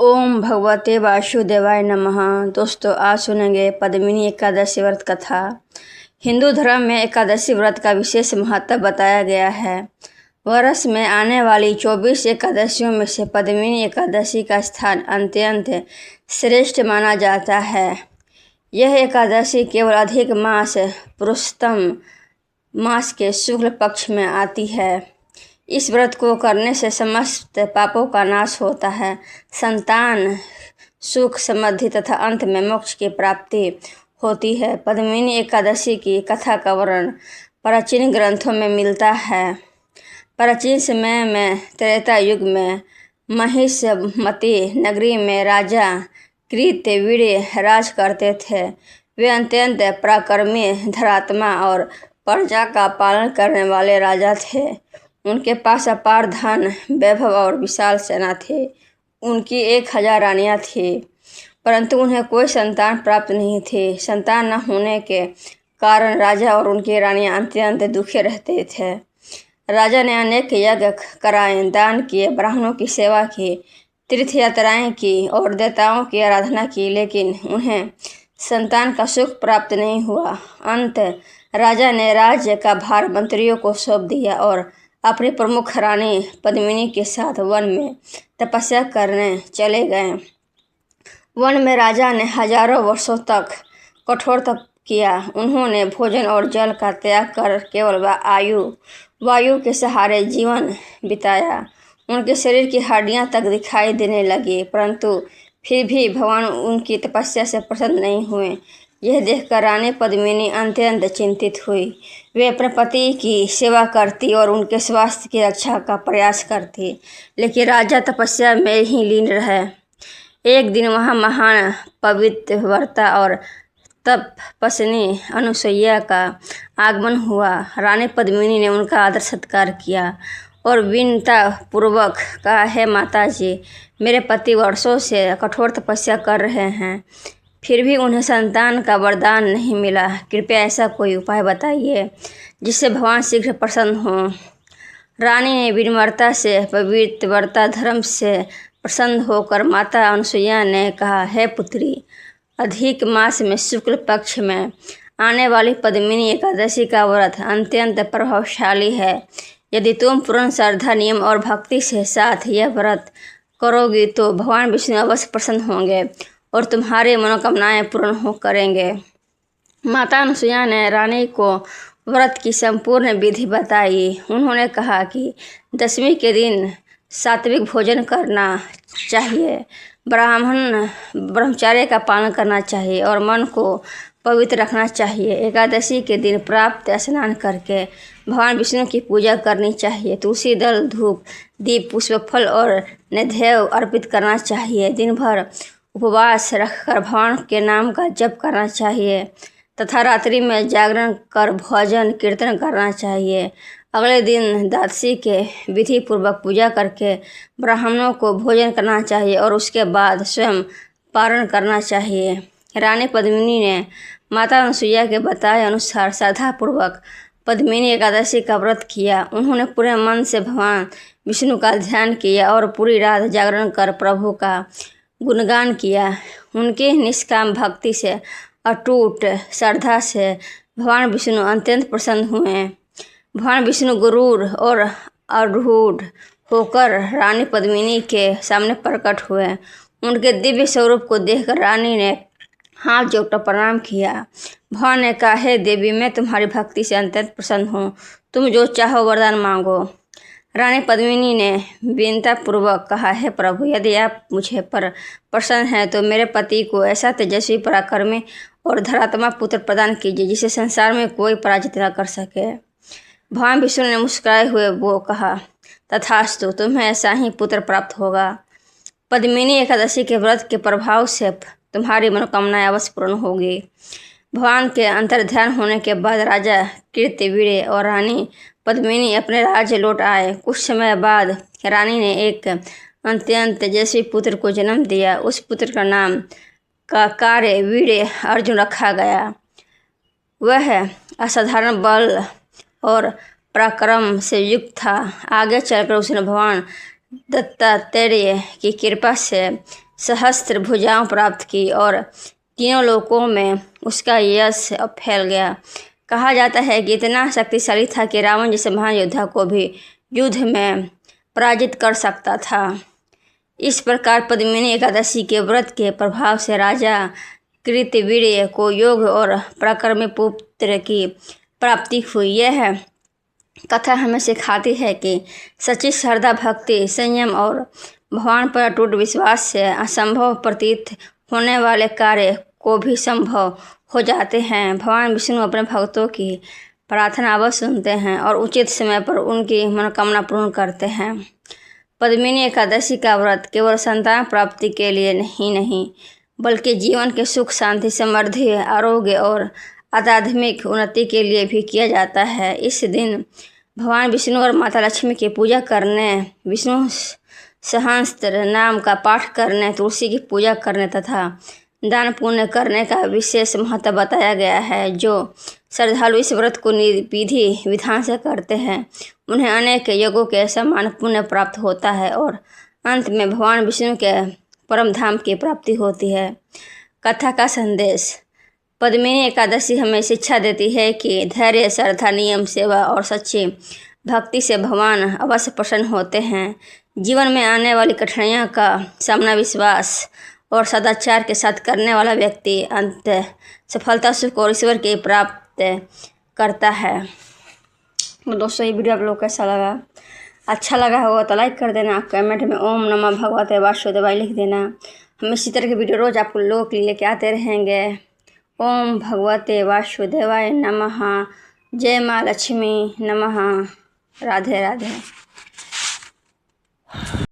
ओम भगवते वासुदेवाय नमः। दोस्तों, आज सुनेंगे पद्मिनी एकादशी व्रत कथा। हिंदू धर्म में एकादशी व्रत का विशेष महत्व बताया गया है। वर्ष में आने वाली 24 एकादशियों में से पद्मिनी एकादशी का स्थान अत्यंत श्रेष्ठ माना जाता है। यह एकादशी केवल अधिक मास पुरुषोत्तम मास के शुक्ल पक्ष में आती है। इस व्रत को करने से समस्त पापों का नाश होता है, संतान, सुख, समृद्धि तथा अंत में मोक्ष की प्राप्ति होती है। पद्मिनी एकादशी की कथा का वर्णन प्राचीन ग्रंथों में मिलता है। प्राचीन समय में त्रेता युग में महिषमती नगरी में राजा कृतवीर्य राज करते थे। वे अत्यंत पराक्रमी, धर्मात्मा और प्रजा का पालन करने वाले राजा थे। उनके पास अपार धन, वैभव और विशाल सेना थी। उनकी 1000 रानियां थीं, परंतु उन्हें कोई संतान प्राप्त नहीं थी। संतान न होने के कारण राजा और उनकी रानियां अत्यंत दुखी रहते थे। राजा ने अनेक यज्ञ कराए, दान किए, ब्राह्मणों की सेवा की, तीर्थ यात्राएं की और देवताओं की आराधना की, लेकिन उन्हें संतान का सुख प्राप्त नहीं हुआ। अंत राजा ने राज्य का भार मंत्रियों को सौंप दिया और अपनी प्रमुख रानी पद्मिनी के साथ वन में तपस्या करने चले गए। वन में राजा ने हजारों वर्षों तक कठोर तप किया। उन्होंने भोजन और जल का त्याग कर केवल वायु के सहारे जीवन बिताया। उनके शरीर की हड्डियां तक दिखाई देने लगी, परंतु फिर भी भगवान उनकी तपस्या से प्रसन्न नहीं हुए। यह देखकर रानी पद्मिनी अत्यंत चिंतित हुई। वे अपने पति की सेवा करती और उनके स्वास्थ्य की रक्षा का प्रयास करती, लेकिन राजा तपस्या में ही लीन रहे। एक दिन वहां महान पवित्रव्रता और तपस्विनी अनुसुईया का आगमन हुआ। रानी पद्मिनी ने उनका आदर सत्कार किया और विनता पूर्वक कहा, हे माता जी, मेरे पति वर्षों से कठोर तपस्या कर रहे हैं, फिर भी उन्हें संतान का वरदान नहीं मिला। कृपया ऐसा कोई उपाय बताइए जिससे भगवान शीघ्र प्रसन्न हों। रानी ने विनम्रता से पवित्रव्रता धर्म से प्रसन्न होकर माता अनुसुईया ने कहा, हे पुत्री, अधिक मास में शुक्ल पक्ष में आने वाली पद्मिनी एकादशी का व्रत अत्यंत प्रभावशाली है। यदि तुम पूर्ण श्रद्धा, नियम और भक्ति के साथ यह व्रत करोगी तो भगवान विष्णु अवश्य प्रसन्न होंगे और तुम्हारी मनोकामनाएं पूर्ण करेंगे। माता अनुसुईया ने रानी को व्रत की संपूर्ण विधि बताई। उन्होंने कहा कि दशमी के दिन सात्विक भोजन करना चाहिए, ब्रह्मचर्य का पालन करना चाहिए और मन को पवित्र रखना चाहिए। एकादशी के दिन प्राप्त स्नान करके भगवान विष्णु की पूजा करनी चाहिए। तुलसी दल, धूप, दीप, पुष्प, फल और नैवेद्य अर्पित करना चाहिए। दिन भर उपवास रखकर भगवान के नाम का जप करना चाहिए तथा रात्रि में जागरण कर भजन कीर्तन करना चाहिए। अगले दिन द्वादशी के विधि पूर्वक पूजा करके ब्राह्मणों को भोजन करना चाहिए और उसके बाद स्वयं पारण करना चाहिए। रानी पद्मिनी ने माता अनुसुईया के बताए अनुसार श्रद्धापूर्वक पद्मिनी एकादशी का व्रत किया। उन्होंने पूरे मन से भगवान विष्णु का ध्यान किया और पूरी रात जागरण कर प्रभु का गुणगान किया। उनकी निष्काम भक्ति से, अटूट श्रद्धा से भगवान विष्णु अत्यंत प्रसन्न हुए। भगवान विष्णु गुरूर और आरूढ़ होकर रानी पद्मिनी के सामने प्रकट हुए। उनके दिव्य स्वरूप को देखकर रानी ने हाथ जोड़कर प्रणाम किया। भगवान ने कहा, हे देवी, मैं तुम्हारी भक्ति से अत्यंत प्रसन्न हूँ। तुम जो चाहो वरदान मांगो। रानी पद्मिनी ने विनता पूर्वक कहा, हे प्रभु, यदि आप मुझे पर प्रसन्न हैं तो मेरे पति को ऐसा तेजस्वी, पराक्रमी और धर्मात्मा पुत्र प्रदान कीजिए जिसे संसार में कोई पराजित न कर सके। भगवान विष्णु ने मुस्कुराए हुए वो कहा, तथास्तु, तुम्हें ऐसा ही पुत्र प्राप्त होगा। पद्मिनी एकादशी के व्रत के प्रभाव से तुम्हारी मनोकामनाएं अवश्य पूर्ण होगी। भगवान के अंतर्ध्यान होने के बाद राजा कृतवीर्य और रानी पद्मिनी अपने राज्य लौट आए। कुछ समय बाद रानी ने एक अत्यंत तेजस्वी पुत्र को जन्म दिया। उस पुत्र का नाम कार्य वीर्य अर्जुन रखा गया। वह असाधारण बल और पराक्रम से युक्त था। आगे चलकर उसने भगवान दत्तात्रेय की कृपा से सहस्त्र भुजाओं प्राप्त की और तीनों लोकों में उसका यश फैल गया। कहा जाता है कि इतना शक्तिशाली था कि रावण जैसे महान योद्धा को भी युद्ध में पराजित कर सकता था। इस प्रकार पद्मिनी एकादशी के व्रत के प्रभाव से राजा कृतवीर्य को योग और पराक्रमी पुत्र की प्राप्ति हुई। यह कथा हमें सिखाती है कि सच्ची श्रद्धा, भक्ति, संयम और भगवान पर अटूट विश्वास से असंभव प्रतीत होने वाले कार्य को भी संभव हो जाते हैं। भगवान विष्णु अपने भक्तों की प्रार्थना अवश्य सुनते हैं और उचित समय पर उनकी मनोकामना पूर्ण करते हैं। पद्मिनी एकादशी का व्रत केवल संतान प्राप्ति के लिए नहीं बल्कि जीवन के सुख, शांति, समृद्धि, आरोग्य और आध्यात्मिक उन्नति के लिए भी किया जाता है। इस दिन भगवान विष्णु और माता लक्ष्मी की पूजा करने, विष्णु सहस्त्र नाम का पाठ करने, तुलसी की पूजा करने तथा दान पुण्य करने का विशेष महत्व बताया गया है। जो श्रद्धालु इस व्रत को विधि विधान से करते हैं उन्हें अनेक योगों के समान पुण्य प्राप्त होता है और अंत में भगवान विष्णु के परम धाम की प्राप्ति होती है। कथा का संदेश। पद्मिनी एकादशी हमें शिक्षा देती है कि धैर्य, श्रद्धा, नियम, सेवा और सच्ची भक्ति से भगवान अवश्य प्रसन्न होते हैं। जीवन में आने वाली कठिनाइयों का सामना विश्वास और सदाचार के साथ करने वाला व्यक्ति अंत सफलता, सुख और ईश्वर की प्राप्त करता है। तो दोस्तों, ये वीडियो आप लोग कैसा लगा? अच्छा लगा होगा तो लाइक कर देना, कमेंट में ओम नमः भगवते वासुदेवाय लिख देना। हम इसी तरह के वीडियो रोज आप लोगों के लिए लेके आते रहेंगे। ओम भगवते वासुदेवाय नमः। जय माँ लक्ष्मी नमः। राधे राधे।